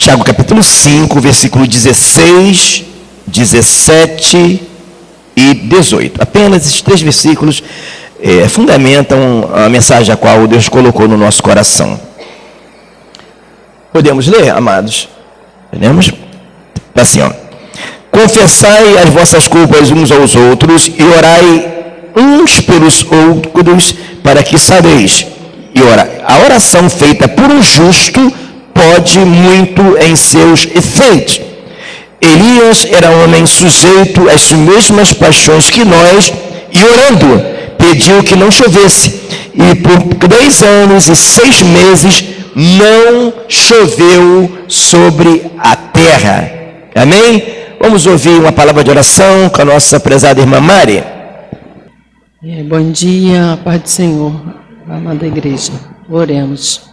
Tiago capítulo 5, versículo 16, 17 e 18. Apenas esses 3 versículos fundamentam a mensagem a qual Deus colocou no nosso coração. Podemos ler, amados? Podemos? Assim, ó. Confessai as vossas culpas uns aos outros e orai uns pelos outros para que sabeis. E a oração feita por um justo pode muito em seus efeitos. Elias era um homem sujeito às mesmas paixões que nós, e orando, pediu que não chovesse. E por 3 anos e 6 meses não choveu sobre a terra. Amém? Vamos ouvir uma palavra de oração com a nossa prezada irmã Mari. Bom dia, Pai do Senhor, amada igreja. Oremos.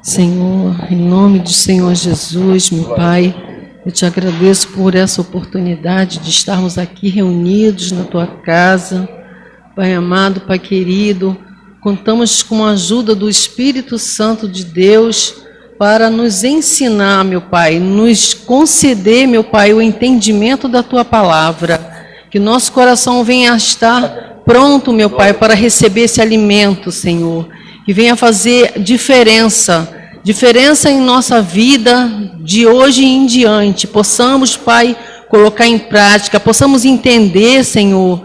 Senhor, em nome do Senhor Jesus, meu Pai, eu te agradeço por essa oportunidade de estarmos aqui reunidos na tua casa. Pai amado, Pai querido, contamos com a ajuda do Espírito Santo de Deus para nos ensinar, meu Pai, nos conceder, meu Pai, o entendimento da tua palavra, que nosso coração venha a estar pronto, meu Pai, para receber esse alimento, Senhor, que venha fazer diferença em nossa vida de hoje em diante. Possamos, Pai, colocar em prática, possamos entender, Senhor,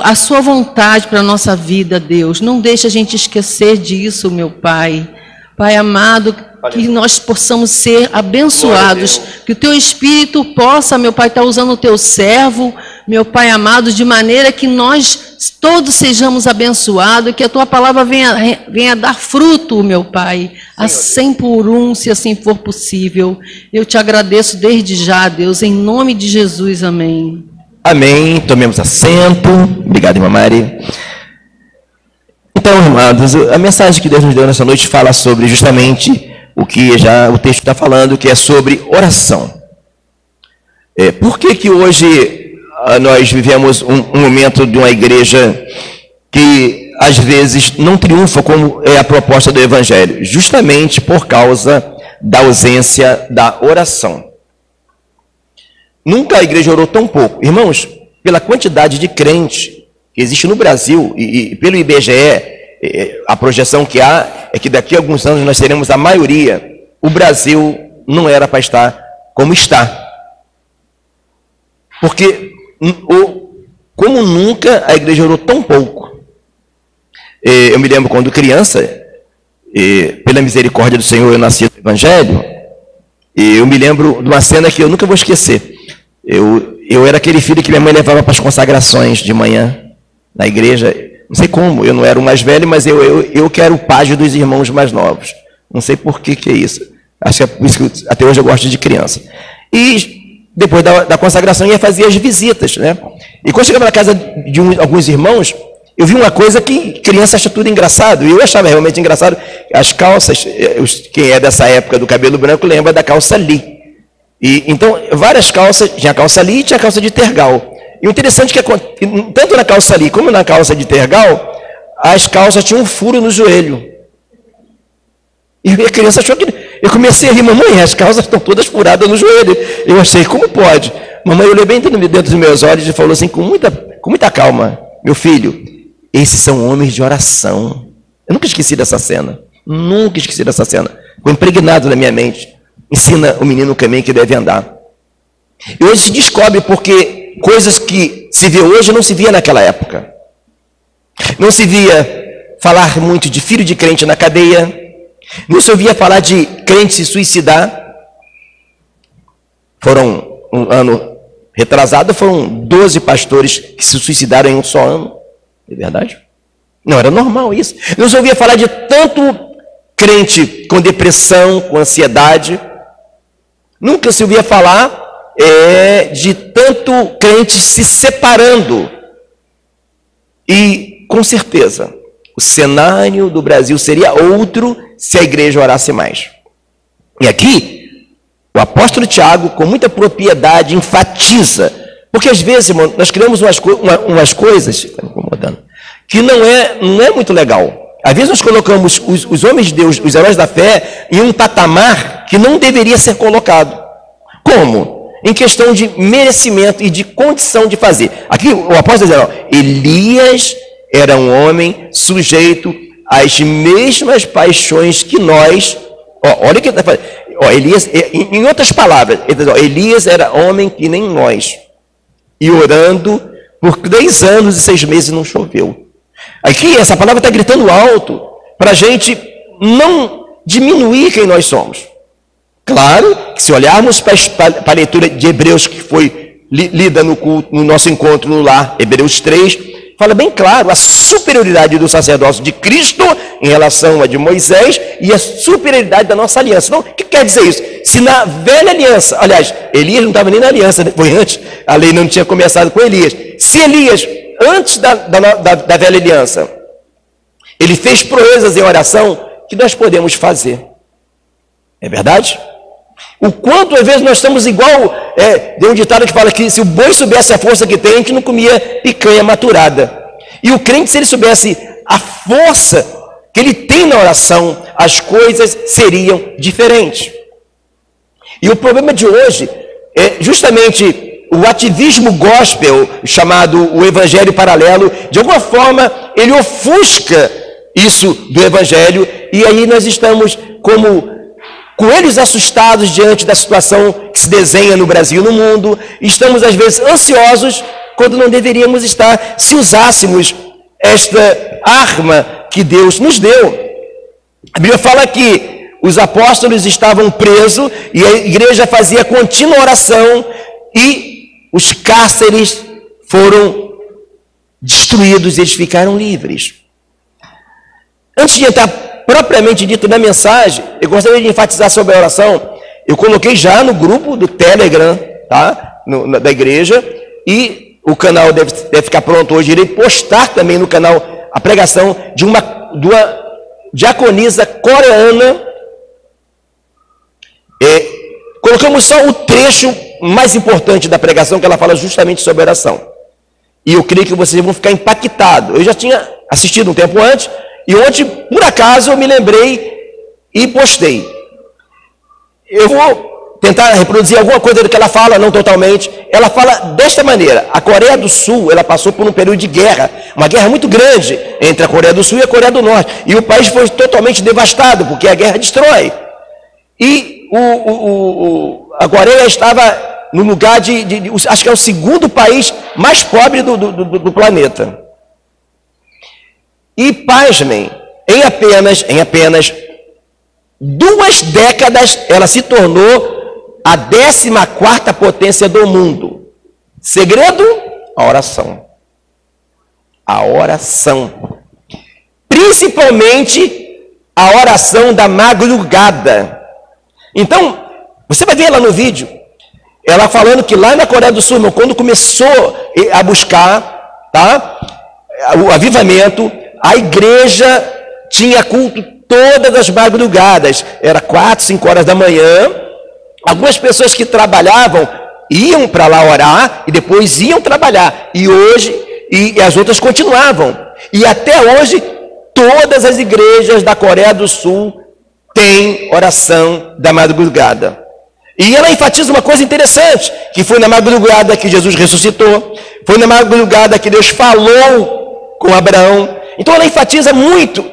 a sua vontade para a nossa vida, Deus. Não deixe a gente esquecer disso, meu Pai. Pai amado, que nós possamos ser abençoados, que o teu Espírito possa, meu Pai, estar usando o teu servo, meu Pai amado, de maneira que nós todos sejamos abençoados, que a tua palavra venha dar fruto, meu Pai, a 100 por 1, se assim for possível. Eu te agradeço desde já, Deus, em nome de Jesus, amém. Amém, tomemos assento. Obrigado, irmã Mari. Então, irmãos, a mensagem que Deus nos deu nessa noite fala sobre justamente o que já o texto está falando, que é sobre oração. Por que hoje nós vivemos um momento de uma igreja que às vezes não triunfa como é a proposta do Evangelho? Justamente por causa da ausência da oração. Nunca a igreja orou tão pouco. Irmãos, pela quantidade de crentes que existe no Brasil e pelo IBGE, a projeção que há é que daqui a alguns anos nós teremos a maioria. O Brasil não era para estar como está. Porque, como nunca, a igreja orou tão pouco. Eu me lembro quando criança, pela misericórdia do Senhor, eu nasci no Evangelho, e eu me lembro de uma cena que eu nunca vou esquecer. Eu era aquele filho que minha mãe levava para as consagrações de manhã, na igreja. Não sei como, eu não era o mais velho, mas eu que era o pajem dos irmãos mais novos. Não sei por que é isso. Acho que é por isso que até hoje eu gosto de criança. E depois da consagração ia fazer as visitas, né? E quando chegava na casa de alguns irmãos, eu vi uma coisa que criança acha tudo engraçado. E eu achava realmente engraçado. As calças, quem é dessa época do cabelo branco lembra da calça Lee. E então, várias calças, tinha a calça Lee e tinha a calça de tergal. E o interessante é que, tanto na calça Lee como na calça de tergal, as calças tinham um furo no joelho. E a criança achou que... Eu comecei a rir, mamãe, as calças estão todas furadas no joelho. Eu achei, como pode? Mamãe olhou bem dentro dos meus olhos e falou assim, com muita calma, meu filho, esses são homens de oração. Eu nunca esqueci dessa cena. Nunca esqueci dessa cena. Ficou impregnado na minha mente. Ensina o menino o caminho que deve andar. E hoje se descobre porque coisas que se vê hoje não se via naquela época. Não se via falar muito de filho de crente na cadeia. Não se ouvia falar de crente se suicidar. Foram, um ano retrasado, foram 12 pastores que se suicidaram em um só ano. É verdade? Não era normal isso. Não se ouvia falar de tanto crente com depressão, com ansiedade. Nunca se ouvia falar de tanto crente se separando. E, com certeza, o cenário do Brasil seria outro se a igreja orasse mais. E aqui, o apóstolo Tiago, com muita propriedade, enfatiza. Porque, às vezes, irmão, nós criamos umas coisas, está me incomodando, que não é muito legal. Às vezes nós colocamos os homens de Deus, os heróis da fé, em um patamar que não deveria ser colocado. Como? Em questão de merecimento e de condição de fazer. Aqui o apóstolo diz, Elias era um homem sujeito às mesmas paixões que nós. Olha o que ele está falando. Elias, em outras palavras, ele diz, Elias era homem que nem nós. E orando por 3 anos e 6 meses não choveu. Aqui essa palavra está gritando alto para a gente não diminuir quem nós somos. Claro que se olharmos para a leitura de Hebreus, que foi lida no culto, no nosso encontro no lar, Hebreus 3, fala bem claro a superioridade do sacerdócio de Cristo em relação a de Moisés e a superioridade da nossa aliança. Então, o que quer dizer isso? Se na velha aliança, aliás, Elias não estava nem na aliança, né? Foi antes, a lei não tinha começado com Elias. Se Elias, antes da velha aliança, ele fez proezas em oração, que nós podemos fazer. É verdade? O quanto às vezes nós estamos igual, tem um ditado que fala que se o boi soubesse a força que tem, a gente não comia picanha maturada. E o crente, se ele soubesse a força que ele tem na oração, as coisas seriam diferentes. E o problema de hoje é justamente o ativismo gospel, chamado o evangelho paralelo, de alguma forma ele ofusca isso do evangelho, e aí nós estamos como coelhos assustados diante da situação que se desenha no Brasil e no mundo. Estamos às vezes ansiosos quando não deveríamos estar, se usássemos esta arma que Deus nos deu. A Bíblia fala que os apóstolos estavam presos e a igreja fazia contínua oração e os cárceres foram destruídos e eles ficaram livres. Antes de entrar propriamente dito na mensagem, eu gostaria de enfatizar sobre a oração. Eu coloquei já no grupo do Telegram, tá? Da igreja, e o canal deve ficar pronto hoje. Irei postar também no canal a pregação de uma diaconisa coreana. Colocamos só o trecho mais importante da pregação, que ela fala justamente sobre oração. E eu creio que vocês vão ficar impactados. Eu já tinha assistido um tempo antes, e ontem, por acaso, eu me lembrei e postei. Eu vou tentar reproduzir alguma coisa do que ela fala, não totalmente. Ela fala desta maneira: a Coreia do Sul, ela passou por um período de guerra, uma guerra muito grande entre a Coreia do Sul e a Coreia do Norte. E o país foi totalmente devastado, porque a guerra destrói. E a Coreia estava no lugar acho que é o 2º país mais pobre do planeta. E, pasmem, em apenas 2 décadas, ela se tornou a 14ª potência do mundo. Segredo? A oração. A oração. Principalmente a oração da madrugada. Então, você vai ver lá no vídeo, ela falando que lá na Coreia do Sul, quando começou a buscar, tá, o avivamento, a igreja tinha culto todas as madrugadas, era 4, 5 horas da manhã. Algumas pessoas que trabalhavam iam para lá orar e depois iam trabalhar. E as outras continuavam. E até hoje, todas as igrejas da Coreia do Sul têm oração da madrugada. E ela enfatiza uma coisa interessante, que foi na madrugada que Jesus ressuscitou, foi na madrugada que Deus falou com Abraão. Então ela enfatiza muito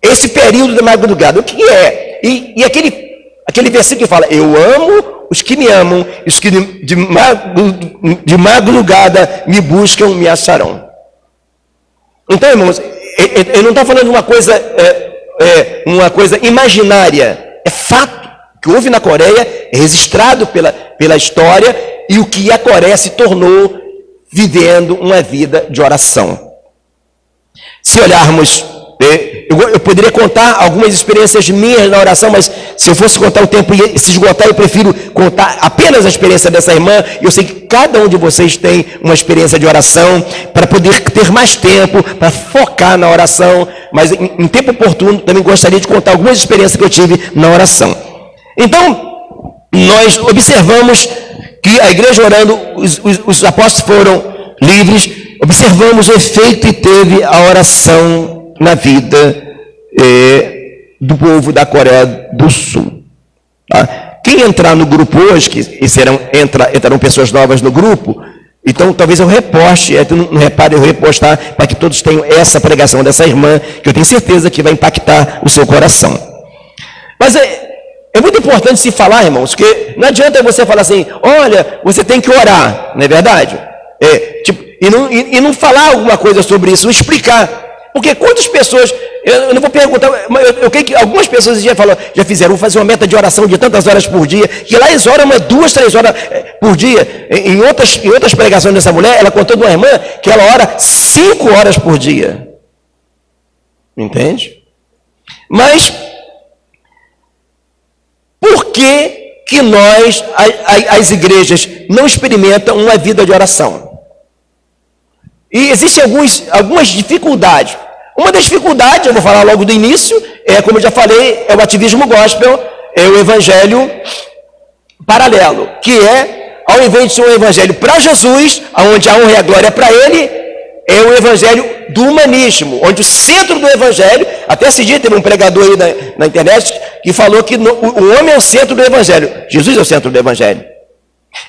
esse período da madrugada. O que é? E aquele versículo que fala: eu amo os que me amam, e os que de madrugada me buscam, me acharão. Então, irmãos, ele não está falando uma coisa imaginária. É fato que houve na Coreia, é registrado pela história, e o que a Coreia se tornou vivendo uma vida de oração. Se olharmos, eu poderia contar algumas experiências minhas na oração, mas se eu fosse contar o tempo ia se esgotar, eu prefiro contar apenas a experiência dessa irmã. Eu sei que cada um de vocês tem uma experiência de oração, para poder ter mais tempo, para focar na oração, mas em tempo oportuno também gostaria de contar algumas experiências que eu tive na oração. Então, nós observamos que a igreja orando, os apóstolos foram livres. Observamos o efeito que teve a oração na vida do povo da Coreia do Sul. Tá? Quem entrar no grupo hoje, entrarão pessoas novas no grupo, então talvez eu reposte, não repare, eu repostar, para que todos tenham essa pregação dessa irmã, que eu tenho certeza que vai impactar o seu coração. Mas é muito importante se falar, irmãos, que não adianta você falar assim, olha, você tem que orar, não é verdade? E não falar alguma coisa sobre isso, não explicar. Porque quantas pessoas, eu não vou perguntar, mas eu creio que algumas pessoas já fizeram, vou fazer uma meta de oração de tantas horas por dia, que lá eles oram umas 2, 3 horas por dia. Em outras pregações dessa mulher, ela contou de uma irmã que ela ora 5 horas por dia. Entende? Mas, por que nós, as igrejas, não experimentam uma vida de oração? E existem algumas dificuldades. Uma das dificuldades, eu vou falar logo do início, como eu já falei, é o ativismo gospel, é o evangelho paralelo, que ao invés de ser um evangelho para Jesus, onde a honra e a glória é para Ele, é o evangelho do humanismo, onde o centro do evangelho, até esse dia teve um pregador aí na internet que falou que o homem é o centro do evangelho, Jesus é o centro do evangelho.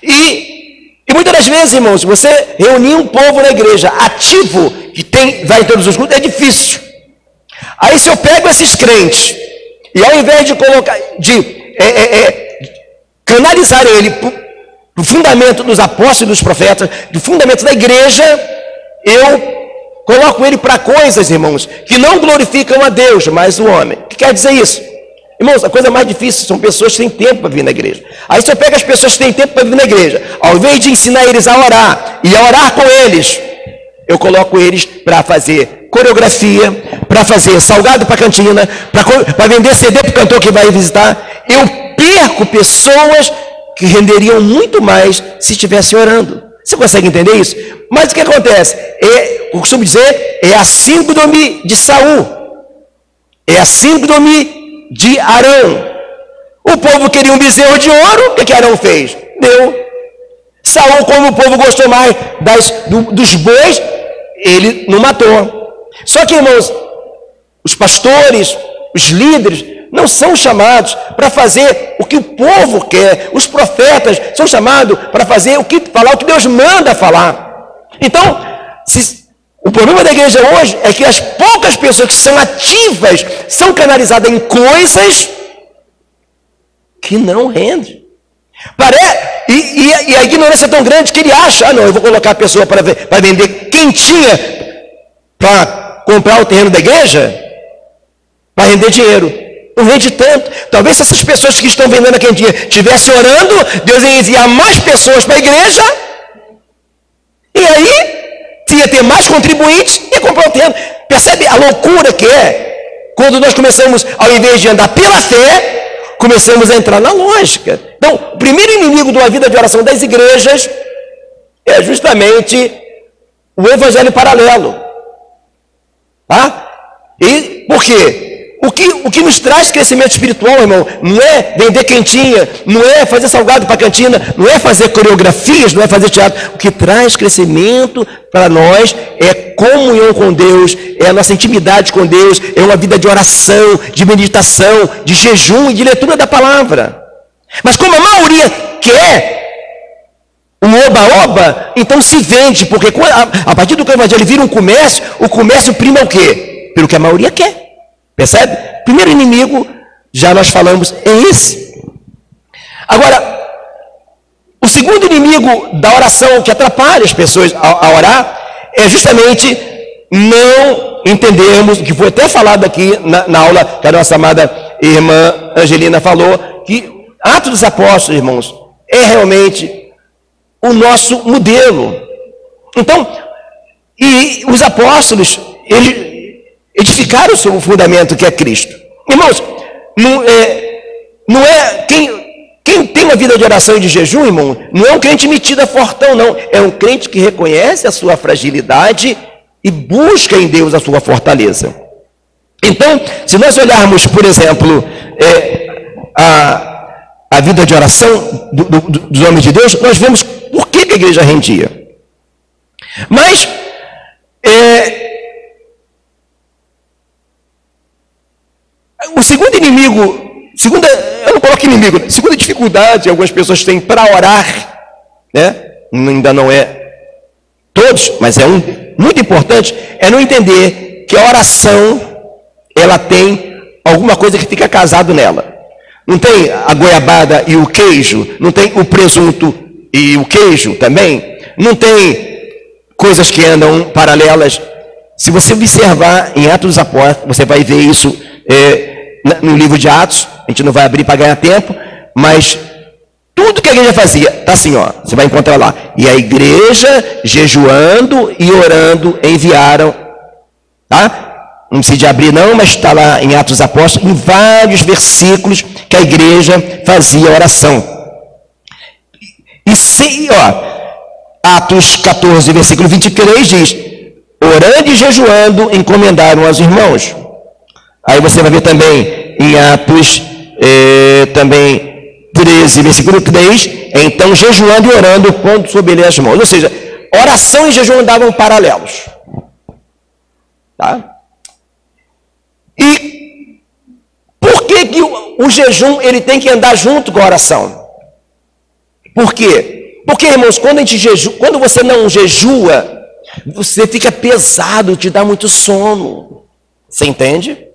E muitas das vezes, irmãos, você reunir um povo na igreja ativo, que vai em todos os cultos, é difícil. Aí se eu pego esses crentes, e ao invés de canalizar ele para o fundamento dos apóstolos e dos profetas, do fundamento da igreja, eu coloco ele para coisas, irmãos, que não glorificam a Deus, mas o homem. O que quer dizer isso? Irmãos, a coisa mais difícil são pessoas que têm tempo para vir na igreja. Aí se eu pego as pessoas que têm tempo para vir na igreja, ao invés de ensinar eles a orar e a orar com eles, eu coloco eles para fazer coreografia, para fazer salgado para a cantina, para vender CD para o cantor que vai visitar. Eu perco pessoas que renderiam muito mais se estivessem orando. Você consegue entender isso? Mas o que acontece? Eu costumo dizer, é a síndrome de Saul. É a síndrome de Arão. O povo queria um bezerro de ouro, o que Arão fez? Deu. Saul, como o povo gostou mais dos bois, ele não matou. Só que, irmãos, os pastores, os líderes, não são chamados para fazer o que o povo quer. Os profetas são chamados para falar o que Deus manda falar. Então, o problema da igreja hoje é que as poucas pessoas que são ativas são canalizadas em coisas que não rendem. E a ignorância é tão grande que ele acha, eu vou colocar a pessoa para vender quentinha para comprar o terreno da igreja, para render dinheiro. Não rende tanto. Talvez se essas pessoas que estão vendendo a quentinha estivessem orando, Deus ia enviar mais pessoas para a igreja, e aí ia ter mais contribuintes e comprar o terreno. Percebe a loucura que é? Quando nós começamos, ao invés de andar pela fé, começamos a entrar na lógica. Então, o primeiro inimigo de uma vida de oração das igrejas é justamente o evangelho paralelo. Tá? E por quê? O que nos traz crescimento espiritual, irmão, não é vender quentinha, não é fazer salgado para a cantina, não é fazer coreografias, não é fazer teatro. O que traz crescimento para nós é comunhão com Deus, é a nossa intimidade com Deus, é uma vida de oração, de meditação, de jejum e de leitura da palavra. Mas como a maioria quer um oba-oba, então se vende, porque a partir do que o evangelho vira um comércio, o comércio prima o quê? Pelo que a maioria quer. Percebe? Primeiro inimigo, já nós falamos, é esse. Agora, o segundo inimigo da oração que atrapalha as pessoas a orar é justamente não entendermos, o que foi até falado aqui na aula que a nossa amada irmã Angelina falou, que Atos dos Apóstolos, irmãos, é realmente o nosso modelo. Então, e os apóstolos, eles edificaram o seu fundamento, que é Cristo. Irmãos, não é quem tem uma vida de oração e de jejum, irmão, não é um crente metido a fortão, não. É um crente que reconhece a sua fragilidade e busca em Deus a sua fortaleza. Então, se nós olharmos, por exemplo, a vida de oração dos homens de Deus, nós vemos por que a igreja rendia. Mas, o segundo inimigo, eu não coloco inimigo. Segunda dificuldade que algumas pessoas têm para orar, né? Ainda não é todos, mas é muito importante, é não entender que a oração, ela tem alguma coisa que fica casado nela. Não tem a goiabada e o queijo, não tem o presunto e o queijo também, não tem coisas que andam paralelas. Se você observar em Atos dos Apóstolos, você vai ver isso no livro de Atos. A gente não vai abrir para ganhar tempo, mas tudo que a igreja fazia, está assim, ó, você vai encontrar lá. E a igreja, jejuando e orando, enviaram, tá? Não precisa abrir não, mas está lá em Atos dos Apóstolos, em vários versículos que a igreja fazia oração. E se, ó, Atos 14, versículo 23 diz: orando e jejuando, encomendaram aos irmãos. Aí você vai ver também em Atos também 13, versículo 3, então jejuando e orando, pondo sobre ele as mãos. Ou seja, oração e jejum andavam paralelos. Tá? E por que o jejum ele tem que andar junto com a oração? Por quê? Porque, irmãos, quando você não jejua, você fica pesado, te dá muito sono. Você entende?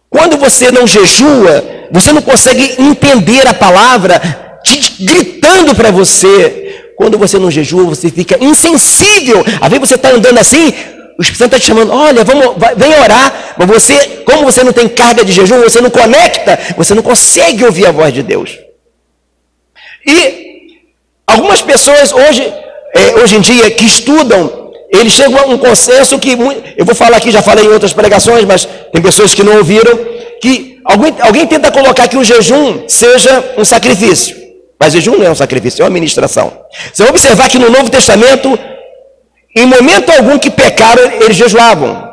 Quando você não jejua, você não consegue entender a palavra gritando para você. Quando você não jejua, você fica insensível. Às vezes você está andando assim, o Espírito Santo está te chamando, olha, vem orar. Mas você, como você não tem carga de jejum, você não conecta, você não consegue ouvir a voz de Deus. E algumas pessoas hoje em dia que estudam, eles chegam a um consenso que, eu vou falar aqui, já falei em outras pregações, mas tem pessoas que não ouviram, que alguém tenta colocar que o jejum seja um sacrifício. Mas jejum não é um sacrifício, é uma ministração. Você vai observar que no Novo Testamento, em momento algum que pecaram, eles jejuavam.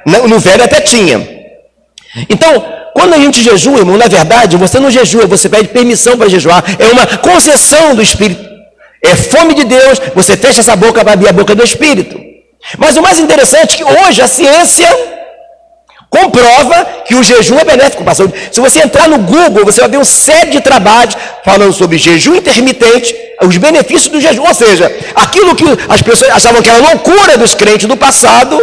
No Velho até tinha. Então, quando a gente jejua, irmão, na verdade, você não jejua, você pede permissão para jejuar. É uma concessão do Espírito. É fome de Deus, você fecha essa boca para abrir a boca do Espírito. Mas o mais interessante é que hoje a ciência comprova que o jejum é benéfico para a saúde. Se você entrar no Google, você vai ver uma série de trabalhos falando sobre jejum intermitente, os benefícios do jejum. Ou seja, aquilo que as pessoas achavam que era loucura dos crentes do passado,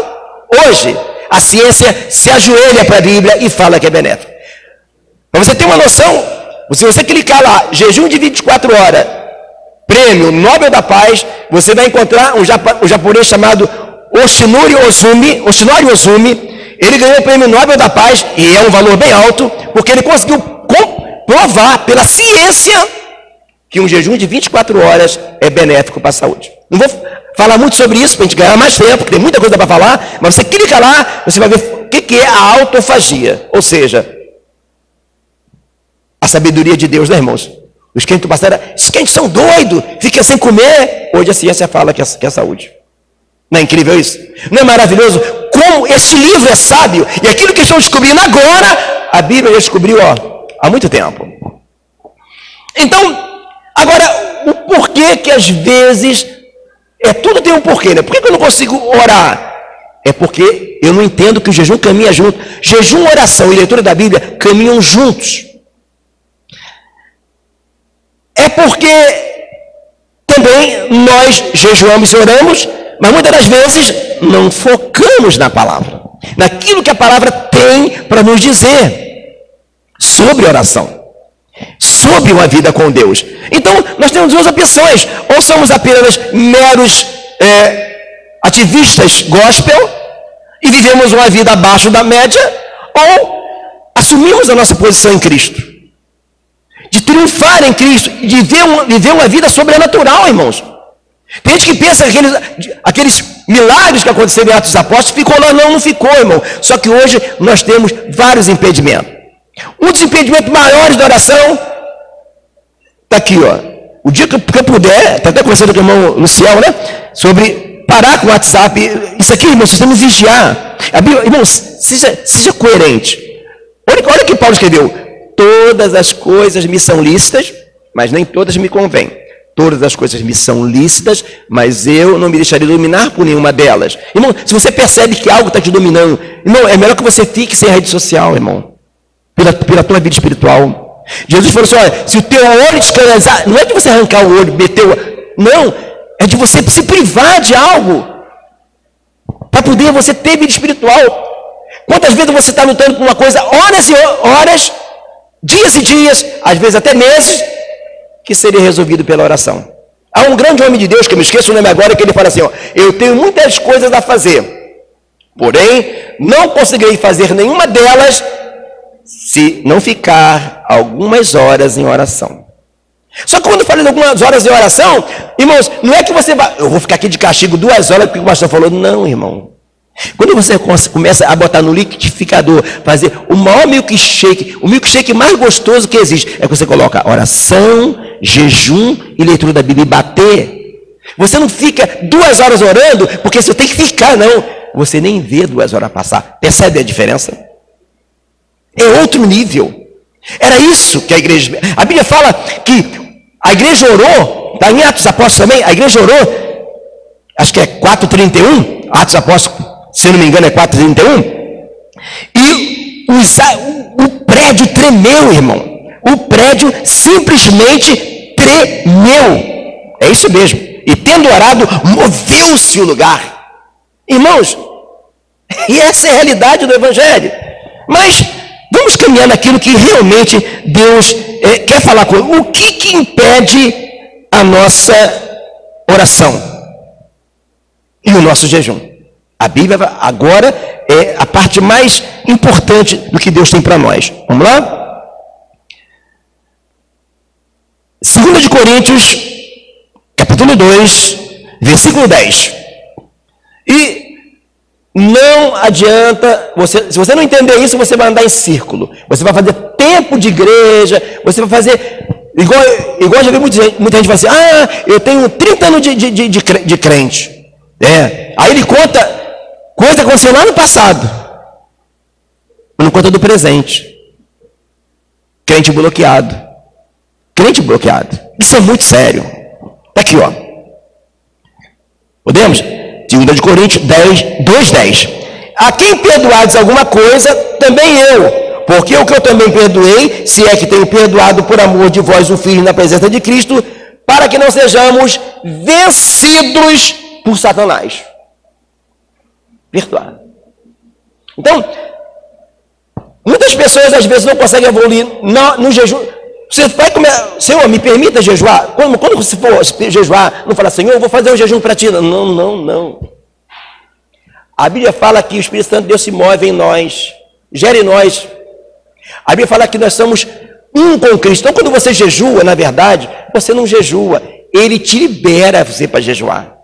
hoje a ciência se ajoelha para a Bíblia e fala que é benéfico. Para você ter uma noção, se você clicar lá, jejum de 24 horas, prêmio Nobel da Paz, você vai encontrar um japonês chamado Oshinori Ozumi. Ele ganhou o prêmio Nobel da Paz, e é um valor bem alto, porque ele conseguiu provar pela ciência que um jejum de 24 horas é benéfico para a saúde. Não vou falar muito sobre isso para a gente ganhar mais tempo, porque tem muita coisa para falar, mas você clica lá, você vai ver o que é a autofagia, ou seja, a sabedoria de Deus, né, irmãos? Os crentes do passado, esses crentes são doidos, ficam sem comer. Hoje a ciência fala que é saúde. Não é incrível isso? Não é maravilhoso? Como esse livro é sábio, e aquilo que estão descobrindo agora, a Bíblia já descobriu há muito tempo. Então, agora, o porquê que às vezes, tudo tem um porquê, né? Por que eu não consigo orar? É porque eu não entendo que o jejum caminha junto. Jejum, oração e leitura da Bíblia caminham juntos. É porque também nós jejuamos e oramos, mas muitas das vezes não focamos na palavra, naquilo que a palavra tem para nos dizer sobre oração, sobre uma vida com Deus. Então, nós temos duas opções: ou somos apenas meros ativistas gospel e vivemos uma vida abaixo da média, ou assumimos a nossa posição em Cristo, de triunfar em Cristo, de viver uma vida sobrenatural, irmãos. Tem gente que pensa que aqueles milagres que aconteceram em Atos dos Apóstolos ficou lá. Não ficou, irmão. Só que hoje nós temos vários impedimentos. Um dos impedimentos maiores da oração está aqui, ó. O dia que eu puder, está até conversando com o irmão Luciel, né? Sobre parar com o WhatsApp. Isso aqui, irmão, vocês têm que vigiar. Irmão, seja coerente. Olha o que Paulo escreveu. Todas as coisas me são lícitas, mas nem todas me convêm. Todas as coisas me são lícitas, mas eu não me deixaria dominar por nenhuma delas. Irmão, se você percebe que algo está te dominando, irmão, é melhor que você fique sem rede social, irmão. pela tua vida espiritual. Jesus falou assim, olha, se o teu olho te escandalizar, não é de você arrancar o olho, meter o... Não, é de você se privar de algo, para poder você ter vida espiritual. Quantas vezes você está lutando por uma coisa, horas e horas, dias e dias, às vezes até meses, que seria resolvido pela oração. Há um grande homem de Deus, que eu me esqueço o nome agora, que ele fala assim, ó, eu tenho muitas coisas a fazer, porém, não conseguirei fazer nenhuma delas, se não ficar algumas horas em oração. Só que quando eu falei algumas horas em oração, irmãos, não é que você vai, eu vou ficar aqui de castigo 2 horas, porque o pastor falou, não, irmão. Quando você começa a botar no liquidificador, fazer o maior milkshake, o milkshake mais gostoso que existe, é que você coloca oração, jejum e leitura da Bíblia e bater. Você não fica 2 horas orando, porque você tem que ficar, não. Você nem vê 2 horas passar. Percebe a diferença? É outro nível. Era isso que a igreja... A Bíblia fala que a igreja orou, está em Atos Apóstolos também, a igreja orou, acho que é 4:31, Atos Apóstolos, se eu não me engano é 4:31, e o prédio tremeu, irmão. O prédio simplesmente tremeu. É isso mesmo. E tendo orado, moveu-se o lugar. Irmãos, e essa é a realidade do Evangelho. Mas vamos caminhar naquilo que realmente Deus quer falar com ele. O que impede a nossa oração e o nosso jejum? A Bíblia agora é a parte mais importante do que Deus tem para nós. Vamos lá? 2 Coríntios, capítulo 2, versículo 10. E não adianta, se você não entender isso, você vai andar em círculo. Você vai fazer tempo de igreja, você vai fazer, igual já vi muita gente fala assim, eu tenho 30 anos de crente. Aí ele conta coisa que aconteceu lá no passado, não conta do presente. Crente bloqueado. Isso é muito sério. Está aqui, ó. Podemos? 2 Coríntios 2:10. A quem perdoardes alguma coisa, também eu. Porque o que eu também perdoei, se é que tenho perdoado por amor de vós o Filho na presença de Cristo, para que não sejamos vencidos por Satanás. Perdoar. Então, muitas pessoas às vezes não conseguem evoluir no jejum. Você vai comer, Senhor, me permita jejuar. Quando você for jejuar, não fala, Senhor, eu vou fazer um jejum para ti. Não. A Bíblia fala que o Espírito Santo de Deus se move em nós, gera em nós. A Bíblia fala que nós somos um com Cristo. Então, quando você jejua, na verdade, você não jejua. Ele te libera você para jejuar.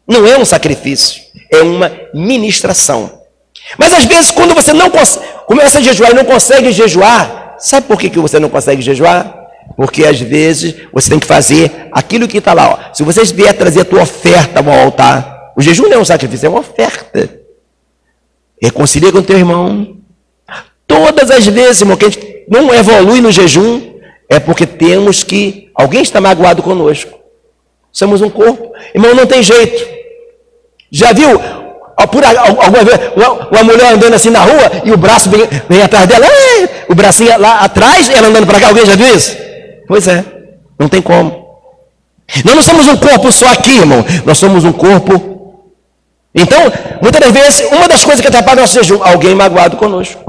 Não é um sacrifício, é uma ministração. Mas às vezes, quando você não começa a jejuar e não consegue jejuar, sabe por que você não consegue jejuar? Porque às vezes você tem que fazer aquilo que está lá. Ó. Se você vier trazer a tua oferta ao altar, o jejum não é um sacrifício, é uma oferta. Reconcilia com o teu irmão. Todas as vezes, irmão, que a gente não evolui no jejum, é porque temos que... Alguém está magoado conosco. Somos um corpo. Irmão, não tem jeito. Já viu por alguma vez uma mulher andando assim na rua e o braço vem atrás dela, o bracinho lá atrás, ela andando para cá? Alguém já viu isso? Pois é, não tem como. Nós não somos um corpo só aqui, irmão. Nós somos um corpo. Então, muitas das vezes, uma das coisas que atrapalha o nosso jejum, alguém magoado conosco.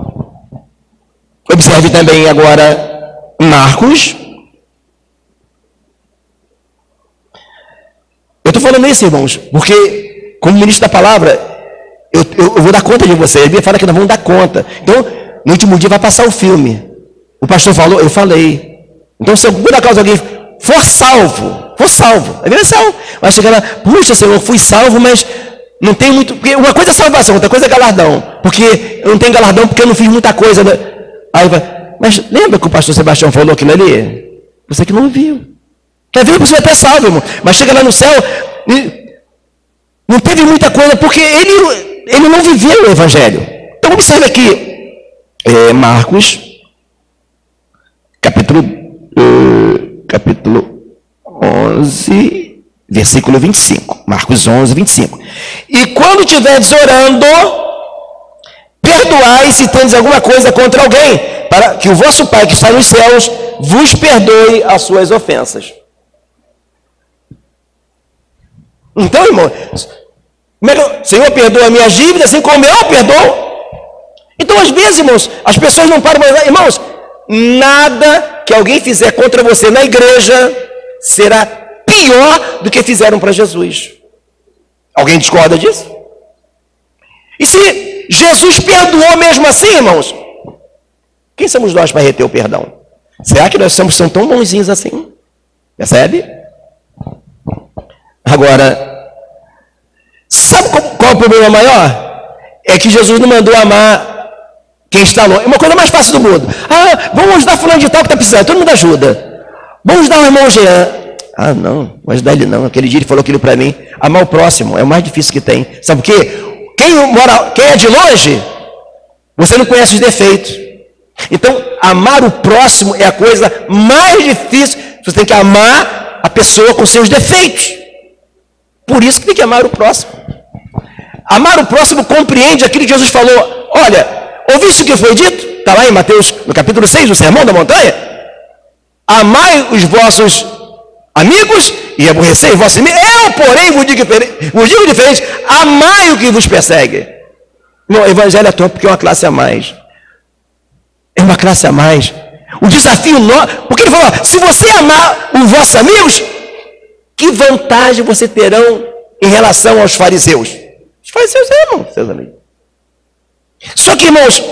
Observe também agora Marcos. Eu estou falando isso, irmãos, porque como ministro da palavra, eu vou dar conta de você. Ele fala que nós vamos dar conta. Então, no último dia vai passar o filme. O pastor falou, eu falei. Então, se por acaso alguém for salvo, é salvo. Vai chegar lá, puxa, Senhor, eu fui salvo, mas não tem muito... Porque uma coisa é salvação, outra coisa é galardão. Porque eu não tenho galardão porque eu não fiz muita coisa. Né? Aí vai, mas lembra que o pastor Sebastião falou aquilo ali? Você que não viu. Quer ver, você vai até salvo, irmão. Mas chega lá no céu e não teve muita coisa, porque ele não viveu o Evangelho. Então observe aqui, Marcos, capítulo 11, versículo 25. Marcos 11, 25. E quando estiveres orando, perdoai se tendes alguma coisa contra alguém, para que o vosso Pai que está nos céus vos perdoe as suas ofensas. Então, irmão, Senhor, perdoa minhas dívidas, assim como eu perdoo. Então, às vezes, irmãos, as pessoas não param mais. Irmãos, nada que alguém fizer contra você na igreja será pior do que fizeram para Jesus. Alguém discorda disso? E se Jesus perdoou mesmo assim, irmãos, quem somos nós para reter o perdão? Será que nós somos tão bonzinhos assim? Percebe? Agora, sabe qual é o problema maior? É que Jesus não mandou amar quem está longe. É uma coisa mais fácil do mundo. Vamos ajudar fulano de tal que está precisando. Todo mundo ajuda. Vamos ajudar o irmão Jean. Não vou ajudar ele não. Aquele dia ele falou aquilo para mim. Amar o próximo é o mais difícil que tem. Sabe por quê? Quem é de longe, você não conhece os defeitos. Então, amar o próximo é a coisa mais difícil. Você tem que amar a pessoa com seus defeitos. Por isso que tem que amar o próximo. Amar o próximo compreende aquilo que Jesus falou. Olha, ouviste o que foi dito? Está lá em Mateus, no capítulo 6, no Sermão da Montanha. Amai os vossos amigos e aborrecei os vossos inimigos. Eu, porém, vos digo diferente. Amai o que vos persegue. Não, o evangelho é top porque é uma classe a mais. É uma classe a mais. O desafio porque ele falou, se você amar os vossos amigos, que vantagem você terão em relação aos fariseus? Os fariseus amam seus amigos. Só que, irmãos,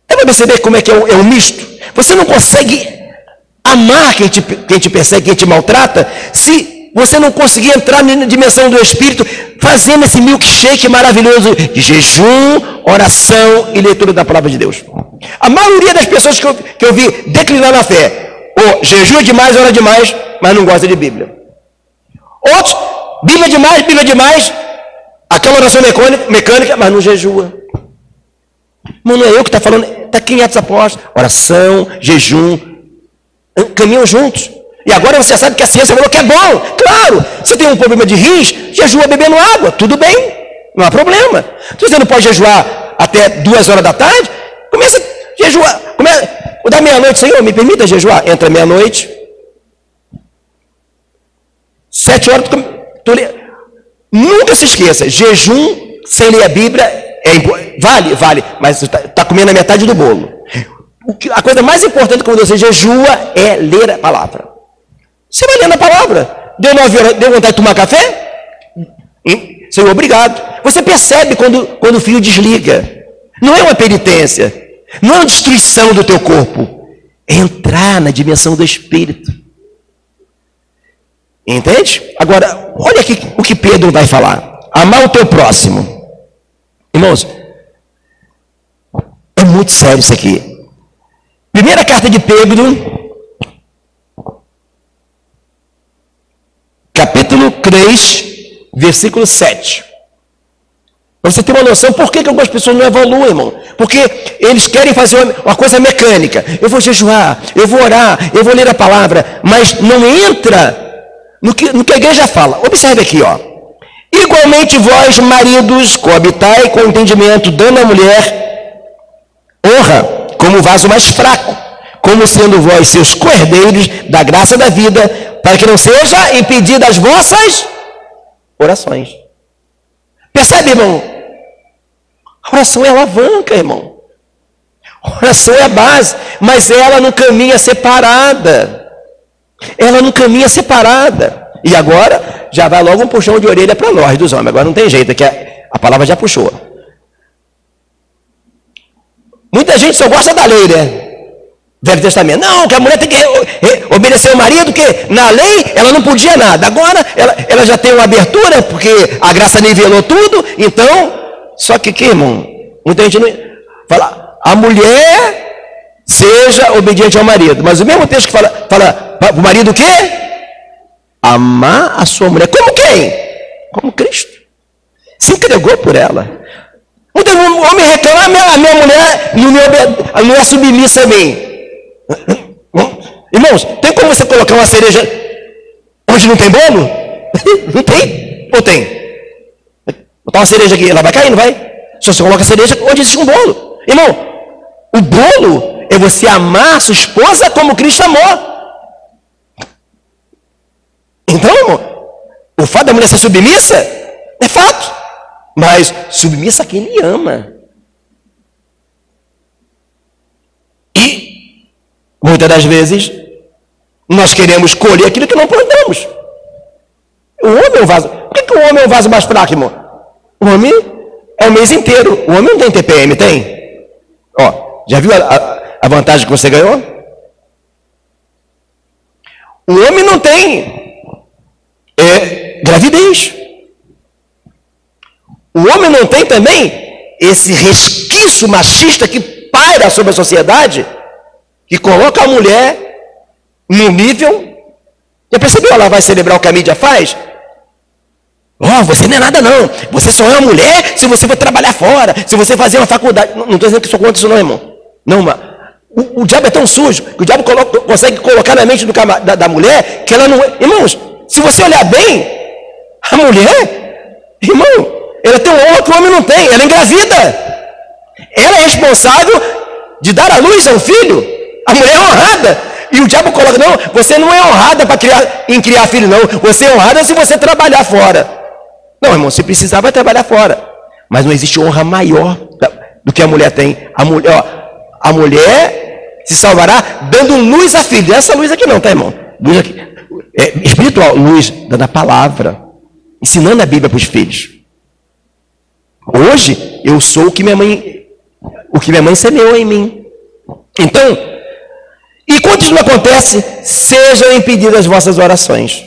dá para perceber como é que é o misto? Você não consegue amar quem te persegue, quem te maltrata, se você não conseguir entrar na dimensão do Espírito, fazendo esse milkshake maravilhoso de jejum, oração e leitura da palavra de Deus. A maioria das pessoas que eu vi declinar na fé, ou jejum demais, ora demais, mas não gosta de Bíblia. Outros, Bíblia demais, aquela oração mecânica, mas não jejua. Mas não é eu que está falando, está aqui em Atos Apóstolos, oração, jejum, caminham juntos. E agora você sabe que a ciência falou que é bom. Claro, se tem um problema de rins, jejua bebendo água, tudo bem, não há problema. Se você não pode jejuar até 2 horas da tarde, começa a jejuar. Da meia-noite, Senhor, me permita jejuar. Entra meia-noite, 7 horas, nunca se esqueça, jejum sem ler a Bíblia vale, mas você está comendo a metade do bolo. A coisa mais importante quando você jejua é ler a palavra. Você vai lendo a palavra. Deu 9 horas, deu vontade de tomar café? Senhor, obrigado. Você percebe quando o fio desliga. Não é uma penitência, não é uma destruição do teu corpo, é entrar na dimensão do Espírito. Entende? Agora, olha aqui o que Pedro vai falar. Amar o teu próximo. Irmãos, é muito sério isso aqui. Primeira carta de Pedro, capítulo 3, versículo 7. Para você ter uma noção, por que algumas pessoas não evoluem, irmão? Porque eles querem fazer uma coisa mecânica. Eu vou jejuar, eu vou orar, eu vou ler a palavra, mas não entra no que a igreja fala. Observe aqui, ó. Igualmente vós, maridos, coabitai com entendimento, dando à mulher honra como vaso mais fraco, como sendo vós seus co-herdeiros da graça da vida, para que não seja impedida as vossas orações. Percebe, irmão? A oração é alavanca, irmão. A oração é a base, mas ela não caminha separada. Ela não caminha separada. E agora, já vai logo um puxão de orelha para nós, dos homens. Agora não tem jeito, que a palavra já puxou. Muita gente só gosta da lei, né? Velho Testamento. Não, que a mulher tem que obedecer o marido, que na lei ela não podia nada. Agora ela já tem uma abertura, porque a graça nivelou tudo. Então, só que, irmão? Muita gente não fala, a mulher seja obediente ao marido. Mas o mesmo texto que fala para o marido o quê? Amar a sua mulher. Como quem? Como Cristo. Se entregou por ela. Um homem reclama, a minha mulher não é submissa a mim. Irmãos, tem como você colocar uma cereja onde não tem bolo? Não tem? Ou tem? Botar uma cereja aqui, ela vai cair, não vai? Só se coloca a cereja onde existe um bolo. Irmão, o bolo é você amar a sua esposa como Cristo amou. Então, irmão, o fato da mulher ser submissa é fato. Mas submissa a quem ele ama. E, muitas das vezes, nós queremos colher aquilo que não plantamos. O homem é um vaso. Por que o homem é um vaso mais fraco, irmão? O homem é o mês inteiro. O homem não tem TPM, tem? Ó, já viu a vantagem que você ganhou? O homem não tem gravidez. O homem não tem também esse resquício machista que paira sobre a sociedade, que coloca a mulher no nível. Já percebeu? Ela vai celebrar o que a mídia faz? Você não é nada não. Você só é uma mulher se você for trabalhar fora, se você fazer uma faculdade. Não estou dizendo que isso conta isso não, irmão. Não, mas o diabo é tão sujo que o diabo consegue colocar na mente da mulher que ela não é. Irmãos, se você olhar bem, a mulher, irmão, ela tem uma honra que o homem não tem. Ela é engravida. Ela é responsável de dar à luz a um filho. A mulher é honrada. E o diabo coloca, não, você não é honrada em criar filho, não. Você é honrada se você trabalhar fora. Não, irmão, se precisar, vai trabalhar fora. Mas não existe honra maior do que a mulher tem. A mulher se salvará dando luz a filho. Essa luz aqui não, tá, irmão? Luz aqui. Espiritual, luz dando a palavra. Ensinando a Bíblia para os filhos. Hoje, eu sou o que minha mãe semeou em mim. Então, e quando isso não acontece, sejam impedidas as vossas orações.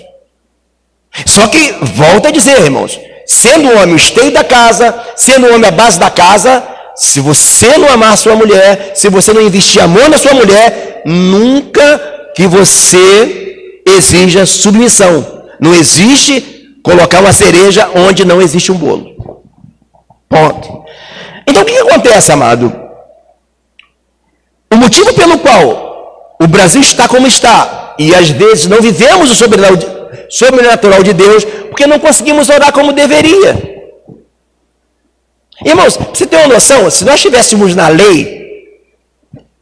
Só que, volta a dizer, irmãos, sendo o homem o esteio da casa, sendo o homem a base da casa, se você não amar a sua mulher, se você não investir amor na sua mulher, nunca que você exija submissão. Não existe colocar uma cereja onde não existe um bolo. Ponto. Então, o que acontece, amado? O motivo pelo qual o Brasil está como está, e às vezes não vivemos o sobrenatural de Deus, porque não conseguimos orar como deveria. Irmãos, pra você ter uma noção, se nós estivéssemos na lei,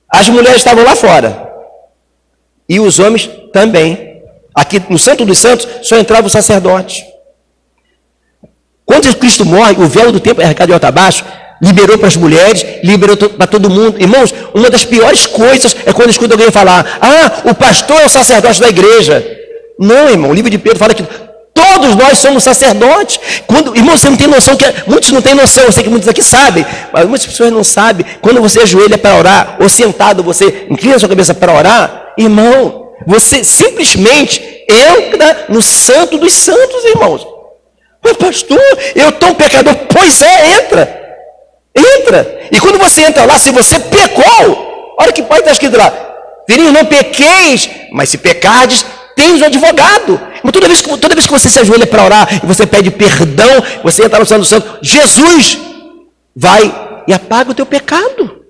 as mulheres estavam lá fora, e os homens também. Aqui no Santo dos Santos só entrava o sacerdote. Quando Cristo morre, o véu do templo é arrancado de alto a baixo, liberou para as mulheres, liberou para todo mundo. Irmãos, uma das piores coisas é quando escuta alguém falar: o pastor é o sacerdote da igreja. Não, irmão, o livro de Pedro fala que todos nós somos sacerdotes. Irmão, você não tem noção, muitos não têm noção, eu sei que muitos aqui sabem, mas muitas pessoas não sabem. Quando você ajoelha para orar, ou sentado, você inclina a sua cabeça para orar, irmão, você simplesmente entra no santo dos santos, irmãos. Mas pastor, eu tô um pecador. Pois é, entra. E quando você entra lá, se você pecou, olha que pode estar escrito lá: filhinhos, não pequeis, mas se pecardes, tens um advogado. Mas toda vez que você se ajoelha para orar e você pede perdão, você entra no Santo do Santo, Jesus vai e apaga o teu pecado.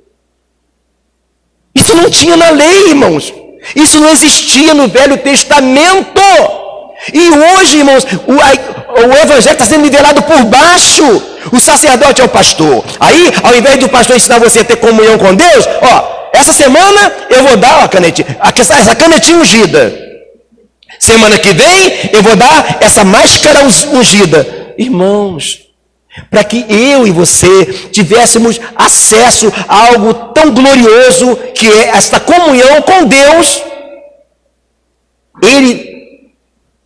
Isso não tinha na lei, irmãos. Isso não existia no Velho Testamento. E hoje, irmãos, o evangelho está sendo nivelado por baixo. O sacerdote é o pastor. Aí, ao invés do pastor ensinar você a ter comunhão com Deus, essa semana eu vou dar essa canetinha ungida. Semana que vem eu vou dar essa máscara ungida. Irmãos, para que eu e você tivéssemos acesso a algo tão glorioso que é esta comunhão com Deus, ele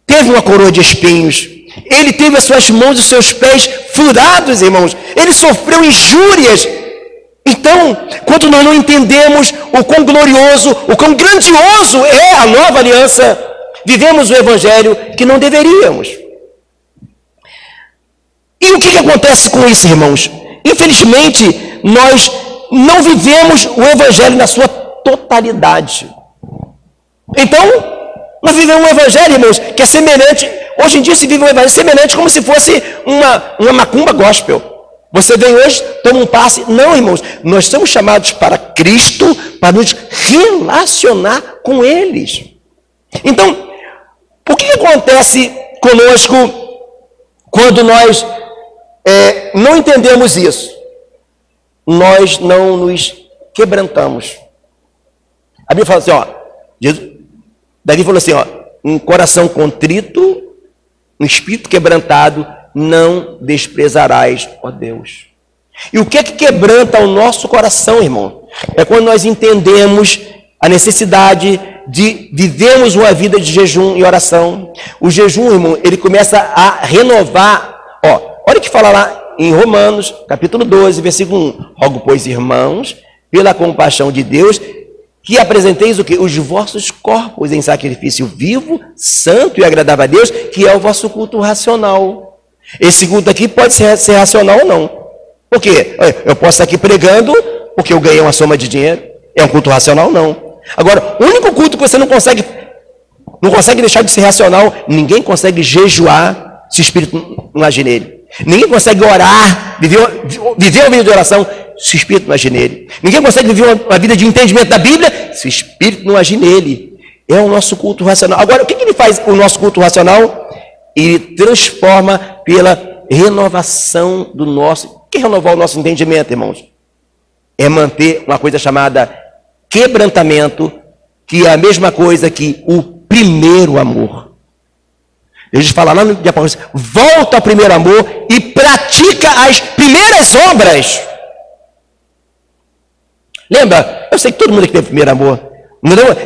teve uma coroa de espinhos, ele teve as suas mãos e os seus pés furados, irmãos, ele sofreu injúrias. Então, quando nós não entendemos o quão glorioso, o quão grandioso é a nova aliança, vivemos o evangelho que não deveríamos. E o que acontece com isso, irmãos? Infelizmente, nós não vivemos o evangelho na sua totalidade. Então, nós vivemos um evangelho, irmãos, que é semelhante. Hoje em dia se vive um evangelho semelhante como se fosse uma macumba gospel. Você vem hoje, toma um passe. Não, irmãos, nós somos chamados para Cristo, para nos relacionar com eles. Então, o que acontece conosco quando nós não entendemos isso? nós não nos quebrantamos. A Bíblia fala assim, ó, Davi falou assim, ó, um coração contrito, um espírito quebrantado, não desprezarás, ó Deus. E o que é que quebranta o nosso coração, irmão? É quando nós entendemos a necessidade de vivermos uma vida de jejum e oração. O jejum, irmão, ele começa a renovar. Ó, olha o que fala lá em Romanos, capítulo 12, versículo 1. Rogo, pois, irmãos, pela compaixão de Deus, que apresenteis o quê? Os vossos corpos em sacrifício vivo, santo e agradável a Deus, que é o vosso culto racional. Esse culto aqui pode ser racional ou não. Por quê? Eu posso estar aqui pregando porque eu ganhei uma soma de dinheiro. É um culto racional? Não. Agora, o único culto que você não consegue deixar de ser racional, ninguém consegue jejuar se o Espírito não agir nele. Ninguém consegue orar, viver uma vida de oração, se o Espírito não agir nele. Ninguém consegue viver uma vida de entendimento da Bíblia, se o Espírito não agir nele. É o nosso culto racional. Agora, o que ele faz, o nosso culto racional? Ele transforma pela renovação do nosso... O que é renovar o nosso entendimento, irmãos? É manter uma coisa chamada quebrantamento, que é a mesma coisa que o primeiro amor. Jesus fala lá no de Apocalipse, volta ao primeiro amor e pratica as primeiras obras. Lembra? Eu sei que todo mundo aqui tem primeiro amor.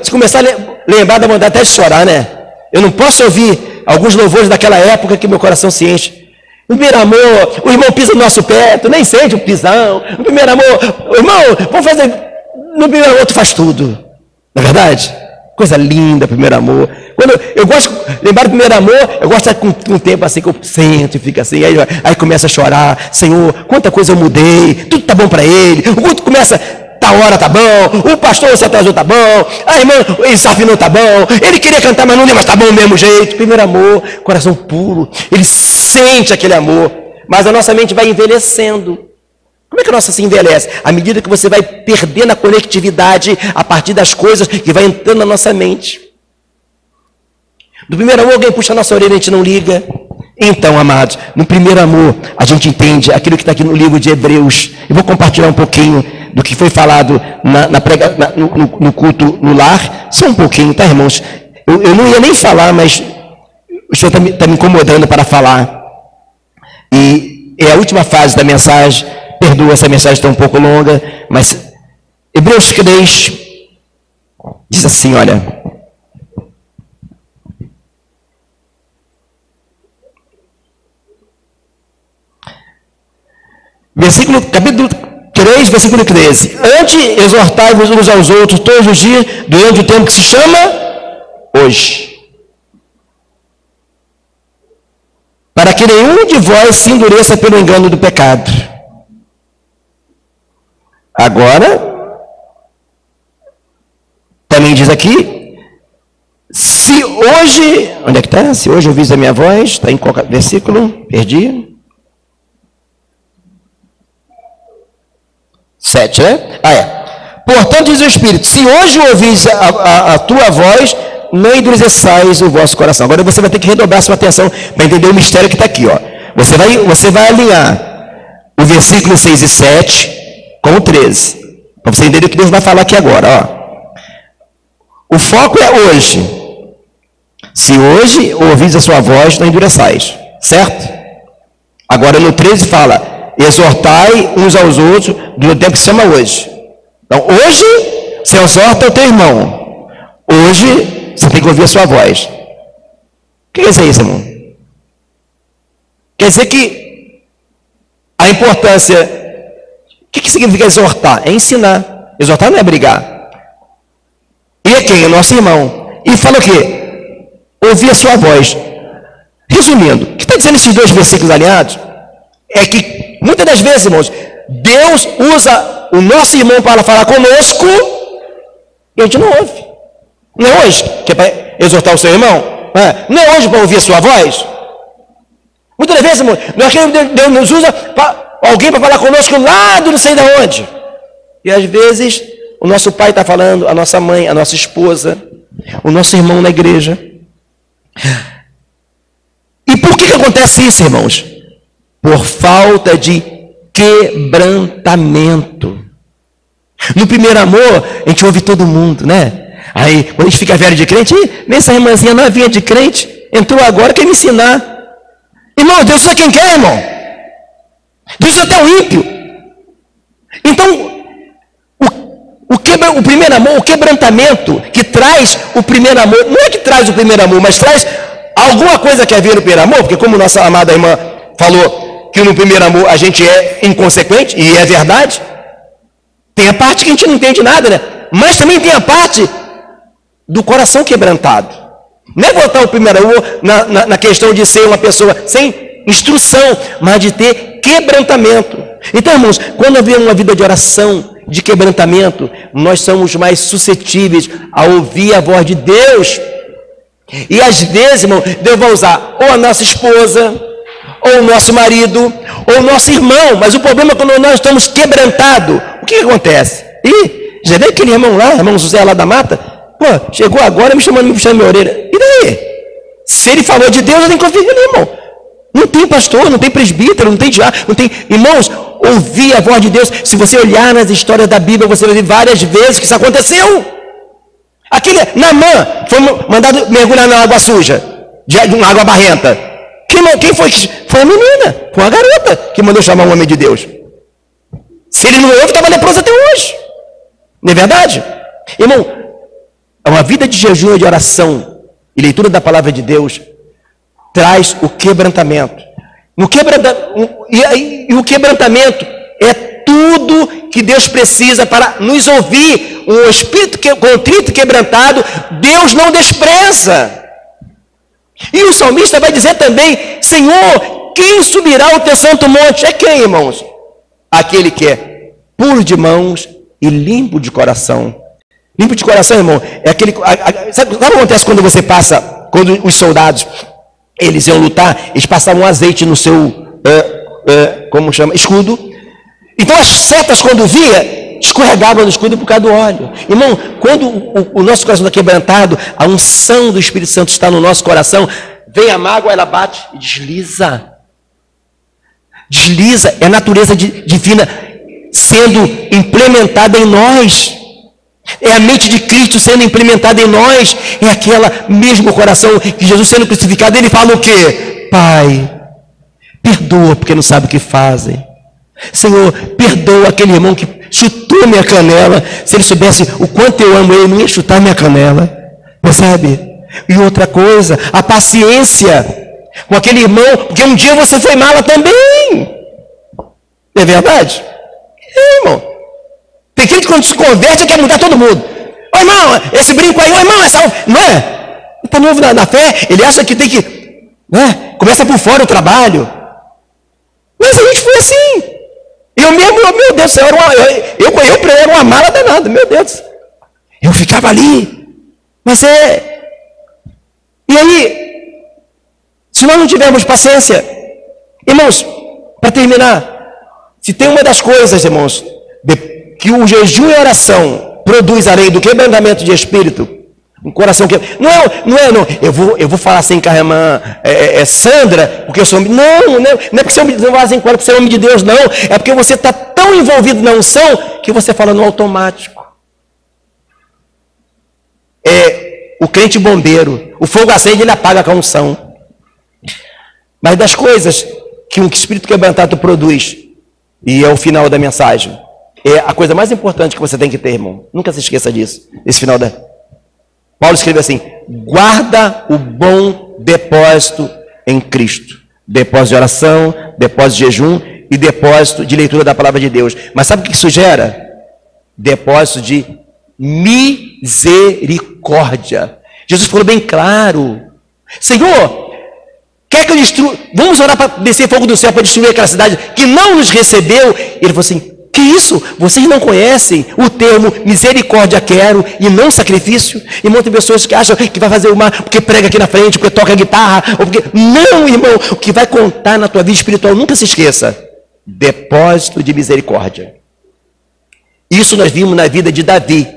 Se começar a lembrar, dá vontade até de chorar, né? Eu não posso ouvir alguns louvores daquela época que meu coração se enche. O primeiro amor, o irmão pisa no nosso pé, tu nem sente o pisão. O primeiro amor, irmão, vamos fazer. No primeiro amor tu faz tudo. Não é verdade? Coisa linda, primeiro amor. Quando eu gosto de lembrar do primeiro amor, eu gosto de estar com um tempo assim que eu sento e fica assim, aí começa a chorar. Senhor, quanta coisa eu mudei, tudo tá bom para ele. O culto começa, tá hora tá bom, o pastor se atrasou tá bom, a irmã desafinou tá bom, ele queria cantar mas não deu, mas tá bom do mesmo jeito. Primeiro amor, coração puro, ele sente aquele amor, mas a nossa mente vai envelhecendo. Como é que a nossa se envelhece? À medida que você vai perdendo a conectividade a partir das coisas que vai entrando na nossa mente. Do primeiro amor, alguém puxa a nossa orelha e a gente não liga. Então, amados, no primeiro amor, a gente aquilo que está aqui no livro de Hebreus. Eu vou compartilhar um pouquinho do que foi falado no culto no lar. Só um pouquinho, tá, irmãos? Eu não ia nem falar, mas o Senhor está me incomodando para falar. E é a última fase da mensagem. Perdoa, essa mensagem está um pouco longa, mas Hebreus 3 diz assim, olha. Capítulo 3, versículo 13. Antes, exortai-vos uns aos outros todos os dias, durante o tempo que se chama hoje. Para que nenhum de vós se endureça pelo engano do pecado. Agora, também diz aqui, se hoje, onde é que está? Se hoje ouvis a minha voz, está em qual versículo? Perdi. 7, né? Portanto, diz o Espírito, se hoje ouvis a tua voz, não endureçais o vosso coração. Agora você vai ter que redobrar sua atenção para entender o mistério que está aqui, ó. Você vai alinhar o versículo 6 e 7 com o 13. Para você entender o que Deus vai falar aqui agora, ó. O foco é hoje. Se hoje ouvis a sua voz, não endureçais. Certo? Agora no 13 fala, exortai uns aos outros do tempo que se chama hoje. Então hoje, você exorta o teu irmão. Hoje, você tem que ouvir a sua voz. O que quer dizer isso, irmão? Quer dizer que a importância... O que significa exortar? É ensinar. Exortar não é brigar. E é quem? É nosso irmão. E fala o quê? Ouvir a sua voz. Resumindo, o que está dizendo esses dois versículos alinhados? É que, muitas das vezes, irmãos, Deus usa o nosso irmão para falar conosco e a gente não ouve. Não é hoje que é para exortar o seu irmão? Não é hoje para ouvir a sua voz? Muitas das vezes, irmãos, Deus nos usa para... alguém para falar conosco lá do não sei de onde. E às vezes o nosso pai está falando, a nossa mãe, a nossa esposa, o nosso irmão na igreja. E por que acontece isso, irmãos? Por falta de quebrantamento. No primeiro amor, a gente ouve todo mundo, né? Aí, quando a gente fica velho de crente, essa irmãzinha novinha de crente, entrou agora, quer me ensinar. Irmão, Deus usa quem quer, irmão. Deus usa até o ímpio. Então, o primeiro amor, o quebrantamento que traz o primeiro amor, não é que traz o primeiro amor, mas traz alguma coisa que havia no primeiro amor, porque como nossa amada irmã falou que no primeiro amor a gente é inconsequente, e é verdade, tem a parte que a gente não entende nada, né? Mas também tem a parte do coração quebrantado. Não é voltar ao primeiro amor na questão de ser uma pessoa sem instrução, mas de ter quebrantamento. Então, irmãos, quando havia uma vida de oração, de quebrantamento, nós somos mais suscetíveis a ouvir a voz de Deus. E às vezes, irmão, Deus vai usar ou a nossa esposa, ou o nosso marido, ou o nosso irmão. Mas o problema é quando nós estamos quebrantados. O que acontece? Ih, já veio aquele irmão lá, irmão José lá da mata? Pô, chegou agora me chamando, me puxando minha orelha. E daí? Se ele falou de Deus, eu tenho que confiar nele, irmão. Não tem pastor, não tem presbítero, não tem diácono, não tem... Irmãos, ouvir a voz de Deus. Se você olhar nas histórias da Bíblia, você vai ver várias vezes que isso aconteceu. Aquele Naamã foi mandado mergulhar na água suja, de uma água barrenta. Quem foi? Foi a menina, foi a garota que mandou chamar o homem de Deus. Se ele não ouve, estava leproso até hoje. Não é verdade? Irmão, uma vida de jejum e de oração e leitura da palavra de Deus traz o quebrantamento. E o quebrantamento é tudo que Deus precisa para nos ouvir. Um espírito contrito e quebrantado, Deus não despreza. E o salmista vai dizer também: Senhor, quem subirá ao teu santo monte? É quem, irmãos? Aquele que é puro de mãos e limpo de coração. Limpo de coração, irmão, é aquele... Sabe o que acontece quando você passa, quando os soldados, eles iam lutar, eles passavam azeite no seu, como chama, escudo. Então as setas, quando via, escorregavam no escudo por causa do óleo. Irmão, quando o nosso coração está quebrantado, a unção do Espírito Santo está no nosso coração, vem a mágoa, ela bate e desliza. Desliza, é a natureza divina sendo implementada em nós. É a mente de Cristo sendo implementada em nós. É aquela mesmo coração que Jesus sendo crucificado, ele fala o quê? Pai, perdoa porque não sabe o que fazem. Senhor, perdoa aquele irmão que chutou minha canela. Se ele soubesse o quanto eu amo ele, não ia chutar minha canela. Percebe? E outra coisa, a paciência com aquele irmão, porque um dia você foi mala também. Não é verdade? É, irmão. Tem gente que quando se converte quer mudar todo mundo. Ô irmão, esse brinco aí, ô irmão, essa... Não é? Ele está novo na fé, ele acha que tem que... Né? Começa por fora o trabalho. Mas a gente foi assim. Eu mesmo, meu Deus do céu, eu era uma mala danada, meu Deus. Eu ficava ali. Mas é... E aí, se nós não tivermos paciência, irmãos, para terminar, se tem uma das coisas, irmãos, que o jejum e a oração produz além do quebrantamento de espírito, um coração que... Não. Eu vou falar assim com a irmã Sandra, porque eu sou... Não é porque você não vai assim, porque você é homem de Deus, não. É porque você está tão envolvido na unção que você fala no automático. O crente bombeiro, o fogo acende, ele apaga com a unção. Mas das coisas que um espírito quebrantado produz, e é o final da mensagem, é a coisa mais importante que você tem que ter, irmão. Nunca se esqueça disso. Esse final da... Paulo escreveu assim: guarda o bom depósito em Cristo. Depósito de oração, depósito de jejum e depósito de leitura da palavra de Deus. Mas sabe o que isso gera? Depósito de misericórdia. Jesus falou bem claro: Senhor, quer que eu destrua? Vamos orar para descer fogo do céu para destruir aquela cidade que não nos recebeu. Ele falou assim: que isso? Vocês não conhecem o termo misericórdia quero e não sacrifício? Irmão, tem pessoas que acham que vai fazer o mal porque prega aqui na frente, porque toca a guitarra, ou porque... Não, irmão, o que vai contar na tua vida espiritual, nunca se esqueça: depósito de misericórdia. Isso nós vimos na vida de Davi.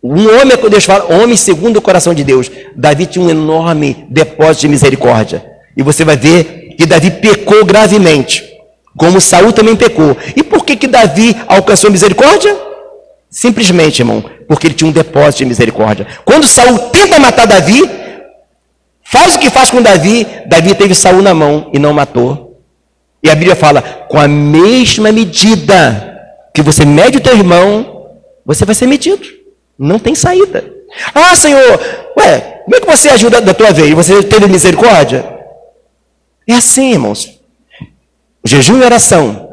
Um homem, quando Deus fala, homem segundo o coração de Deus. Davi tinha um enorme depósito de misericórdia. E você vai ver que Davi pecou gravemente. como Saul também pecou. E por que Davi alcançou misericórdia? Simplesmente, irmão, porque ele tinha um depósito de misericórdia. Quando Saul tenta matar Davi, faz o que faz com Davi, Davi teve Saul na mão e não matou. E a Bíblia fala, com a mesma medida que você mede o teu irmão, você vai ser medido. Não tem saída. Ah, Senhor, como é que você agiu da tua vez? Você teve misericórdia? É assim, irmãos. O jejum e oração,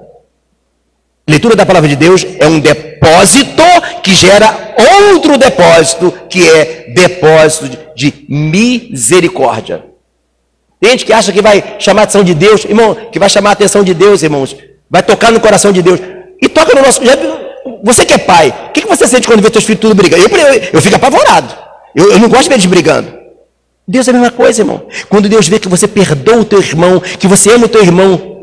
leitura da palavra de Deus, é um depósito que gera outro depósito, que é depósito de misericórdia. Tem gente que acha que vai chamar a atenção de Deus, irmão, que vai chamar a atenção de Deus, irmãos, vai tocar no coração de Deus, e toca no nosso... Você que é pai, o que você sente quando vê teus filhos tudo brigando? Eu fico apavorado, eu não gosto de ver eles brigando. Deus é a mesma coisa, irmão. Quando Deus vê que você perdoa o teu irmão, que você ama o teu irmão,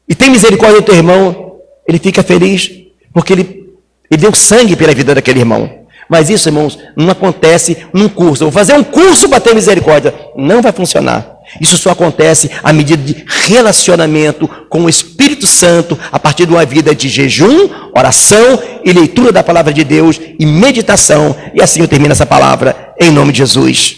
e tem misericórdia do teu irmão, ele fica feliz, porque ele deu sangue pela vida daquele irmão. Mas isso, irmãos, não acontece num curso. Eu vou fazer um curso para ter misericórdia. Não vai funcionar. Isso só acontece à medida de relacionamento com o Espírito Santo, a partir de uma vida de jejum, oração e leitura da palavra de Deus e meditação. E assim eu termino essa palavra, em nome de Jesus.